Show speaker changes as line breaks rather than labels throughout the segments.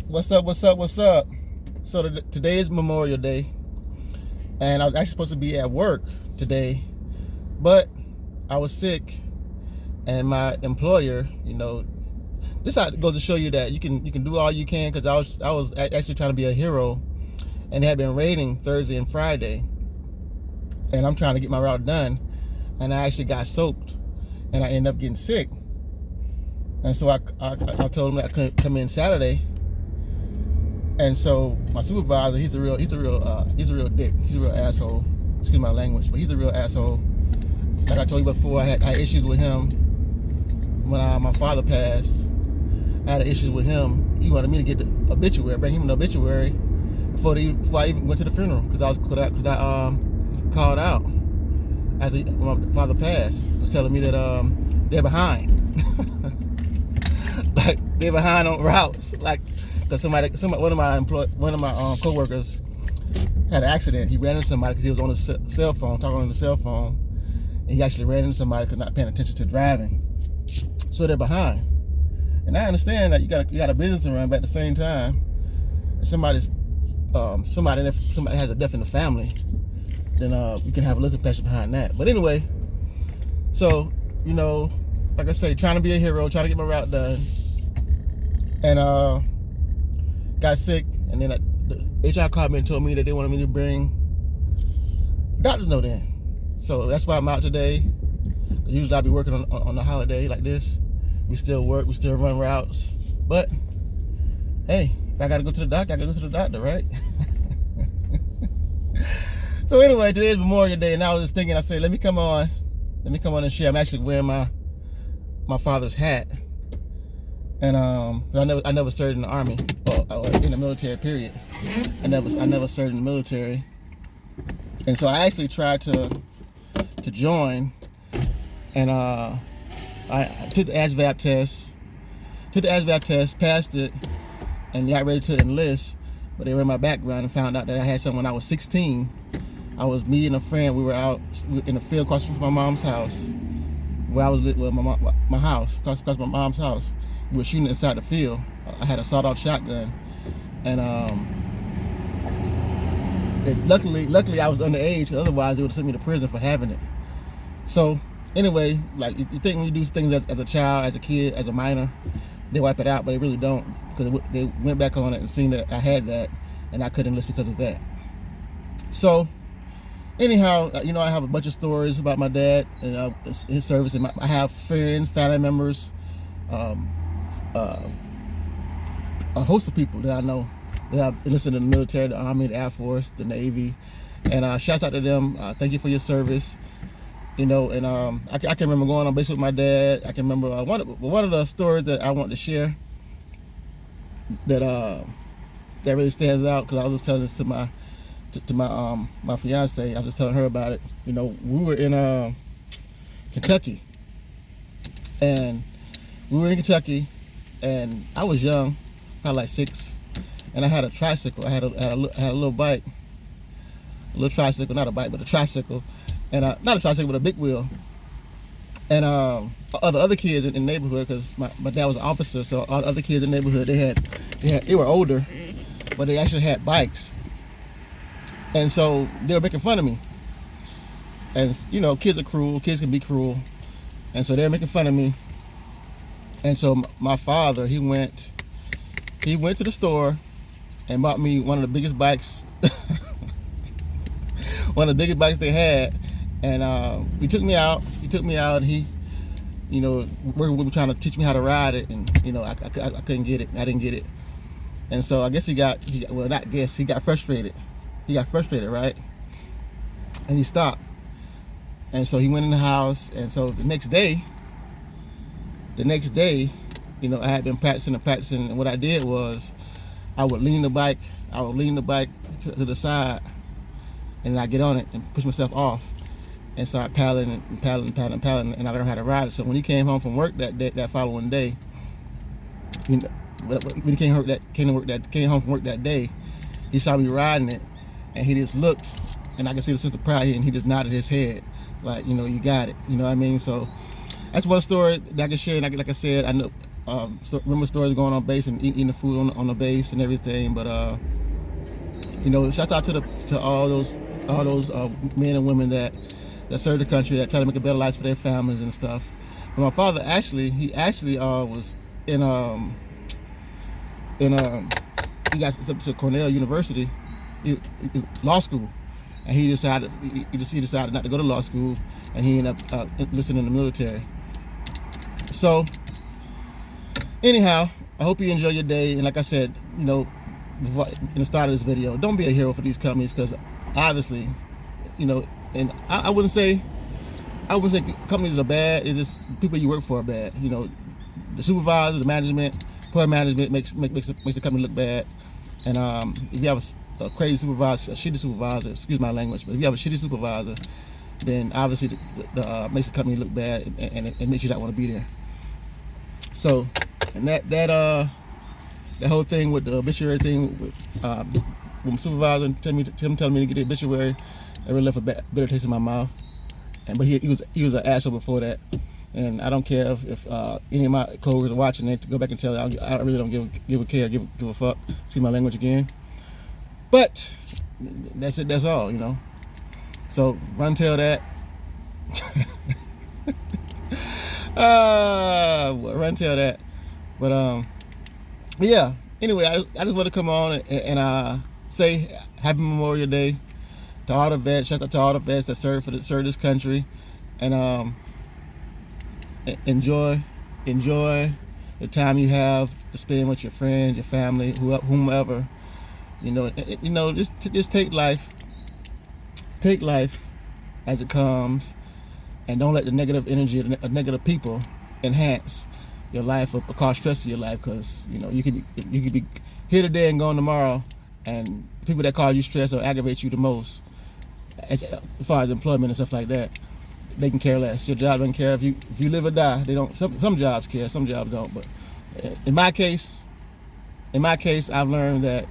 What's up? What's up? What's up? So today is Memorial Day, and I was actually supposed to be at work today, but I was sick, and my employer, this goes to show you that you can do all you can. Because I was actually trying to be a hero, and they had been raiding Thursday and Friday, and I'm trying to get my route done, and I actually got soaked, and I ended up getting sick, and so I told them that I couldn't come in Saturday. And so my supervisor, he's a real dick. He's a real asshole. Excuse my language, but he's a real asshole. Like I told you before, I had issues with him when my father passed. I had issues with him. He wanted me to get the obituary, bring him an obituary before I even went to the funeral, because I called out after my father passed. He was telling me that they're behind, like they're behind on routes, like. Because one of my coworkers had an accident. He ran into somebody because he was on his cell phone, talking on the cell phone, and he actually ran into somebody because not paying attention to driving. So they're behind. And I understand that you got a business to run, but at the same time, if somebody has a death in the family, then you can have a little compassion behind that. But anyway, so like I say, trying to be a hero, trying to get my route done, and got sick, and then the HR called me and told me that they wanted me to bring doctor's note in. So that's why I'm out today. Usually I'll be working on a holiday like this. We still work, we still run routes. But hey, if I gotta go to the doctor, I gotta go to the doctor, right? So anyway, today is Memorial Day, and I was just thinking, I said, let me come on and share. I'm actually wearing my father's hat. And I never served in the army or in the military. Period. I never served in the military, and so I actually tried to join, and I took the A.S.N.F test, passed it, and got ready to enlist. But they ran my background and found out that I had something when I was 16. Me and a friend, we were out in the field across from my mom's house, where I was my house, across my mom's house. We were shooting inside the field. I had a sawed-off shotgun, and luckily I was underage. Otherwise, they would have sent me to prison for having it. So anyway, like you think when you do things as a child, as a kid, as a minor, they wipe it out, but they really don't, because they went back on it and seen that I had that, and I couldn't enlist because of that. So anyhow, I have a bunch of stories about my dad and his service, and I have friends, family members. A host of people that I know that have enlisted in the military, the Army, the Air Force, the Navy, and shouts out to them. Thank you for your service. And I can remember going on base with my dad. I can remember one of the stories that I want to share that really stands out, because I was just telling this to my fiance. I was just telling her about it. We were in Kentucky, and and I was young, probably like 6, and I had a tricycle. I had a little bike, a little tricycle, not a bike, but a tricycle, and not a tricycle, but a big wheel. And other kids in the neighborhood, because my dad was an officer, so all the other kids in the neighborhood, they were older, but they actually had bikes, and so they were making fun of me. And kids are cruel, kids can be cruel, and so they were making fun of me. And so my father, he went to the store and bought me one of the biggest bikes, one of the biggest bikes they had. And he took me out. And he, were trying to teach me how to ride it, and I couldn't get it. I didn't get it. And so I guess he got frustrated. He got frustrated, right? And he stopped. And so he went in the house. And so the next day, I had been practicing, and what I did was I would lean the bike to the side, and I get on it and push myself off and start paddling, and I learned how to ride it. So when he came home from work that following day, when he came home from work that day, he saw me riding it, and he just looked, and I could see the sense of pride here, and he just nodded his head like, you got it. You know what I mean? So that's one story that I can share. And like I said, I know remember stories going on base and eating the food on the base and everything. But shouts out to all those men and women that serve the country, that try to make a better life for their families and stuff. But my father he was in he got up to Cornell University, law school, and he decided not to go to law school, and he ended up enlisting in the military. So anyhow, I hope you enjoy your day. And like I said, in the start of this video, don't be a hero for these companies, because obviously, and I wouldn't say companies are bad. It's just people you work for are bad. The supervisors, the management, poor management makes the company look bad. And if you have a crazy supervisor, a shitty supervisor, excuse my language, but if you have a shitty supervisor, then obviously the makes the company look bad, and it makes you not want to be there. So, and that whole thing with the obituary thing, with my supervisor telling me to get the obituary, it really left a bitter taste in my mouth. But he was an asshole before that, and I don't care if any of my coworkers are watching it, to go back and tell it. I really don't give a fuck. See my language again. But that's it. That's all. So run tell that. Run tell that. But yeah. Anyway, I just want to come on and say Happy Memorial Day to all the vets. Shout out to all the vets that serve this country, and enjoy the time you have to spend with your friends, your family, whomever. Just take life as it comes, and don't let the negative energy of negative people enhance your life or cause stress to your life, because you could be here today and gone tomorrow, and people that cause you stress or aggravate you the most, as far as employment and stuff like that, they can care less. Your job doesn't care if you live or die. They don't. Some jobs care, some jobs don't. But in my case, I've learned that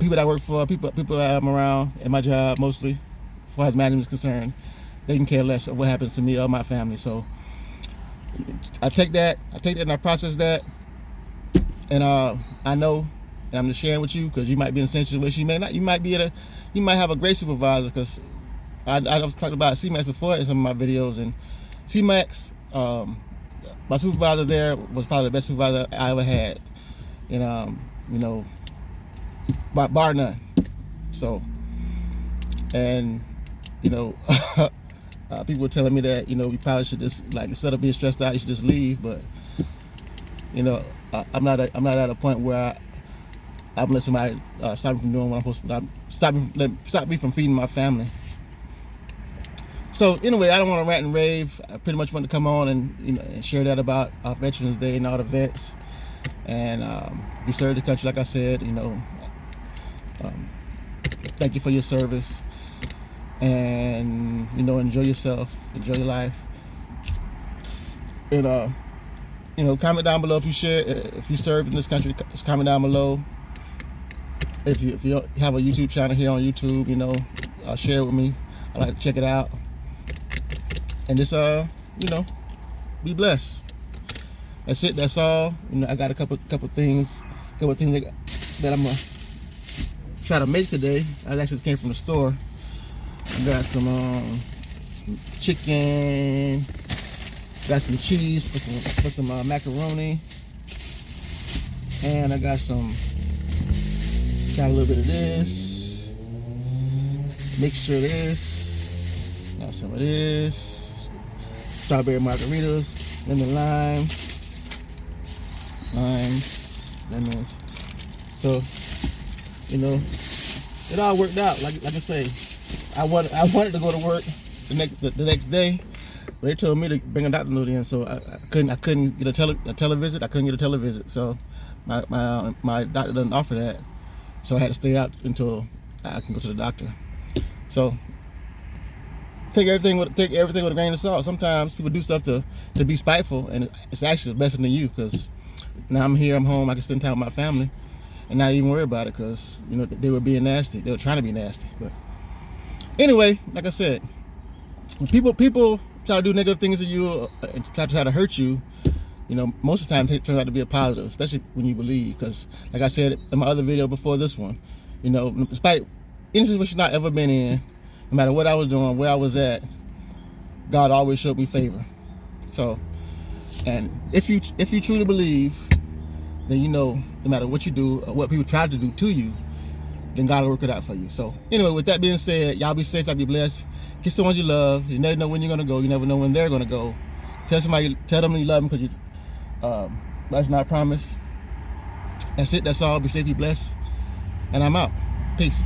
people that I work for, people that I'm around in my job, mostly, as far as management is concerned, they can care less of what happens to me or my family. So I take that and I process that, and I know, and I'm just sharing with you, because you might be in the same situation. You might have a great supervisor, because I was talking about C-Max before in some of my videos, and C-Max, my supervisor there was probably the best supervisor I ever had, and bar none. So, and people were telling me that you probably should just, like, instead of being stressed out, you should just leave. But I'm not at a point where I'm letting somebody stop me from doing what I'm supposed to. Stop me from feeding my family. So anyway, I don't want to rant and rave. I pretty much want to come on and share that about our Veterans Day and all the vets. And we serve the country, like I said. Thank you for your service. And enjoy yourself, enjoy your life. And comment down below if you served in this country. Just comment down below. If you have a YouTube channel here on YouTube, share it with me. I like to check it out. And just be blessed. That's it. That's all. I got a couple things that I'm gonna try to make today. I actually came from the store. I got some chicken, got some cheese for some macaroni, and I got a little bit of this, mixture of this, got some of this, strawberry margaritas, lemons. So it all worked out. Like I say, I wanted to go to work the next day, but they told me to bring a doctor note in, so I couldn't get a televisit. I couldn't get a televisit, so my doctor doesn't offer that, so I had to stay out until I can go to the doctor. So take everything with a grain of salt. Sometimes people do stuff to be spiteful, and it's actually a blessing to you, because now I'm here, I'm home, I can spend time with my family and not even worry about it, because they were being nasty. They were trying to be nasty. But anyway, like I said, when people try to do negative things to you and try to hurt you, you know, most of the time it turns out to be a positive, especially when you believe. Because, like I said in my other video before this one, you know, despite any situation I've ever been in, no matter what I was doing, where I was at, God always showed me favor. So, and if you truly believe, then you know, no matter what you do or what people try to do to you, then God will work it out for you. So anyway, with that being said, y'all be safe, y'all be blessed. Kiss the ones you love. You never know when you're gonna go. You never know when they're gonna go. Tell them you love them, because that's not a promise. That's it. That's all. Be safe, be blessed, and I'm out. Peace.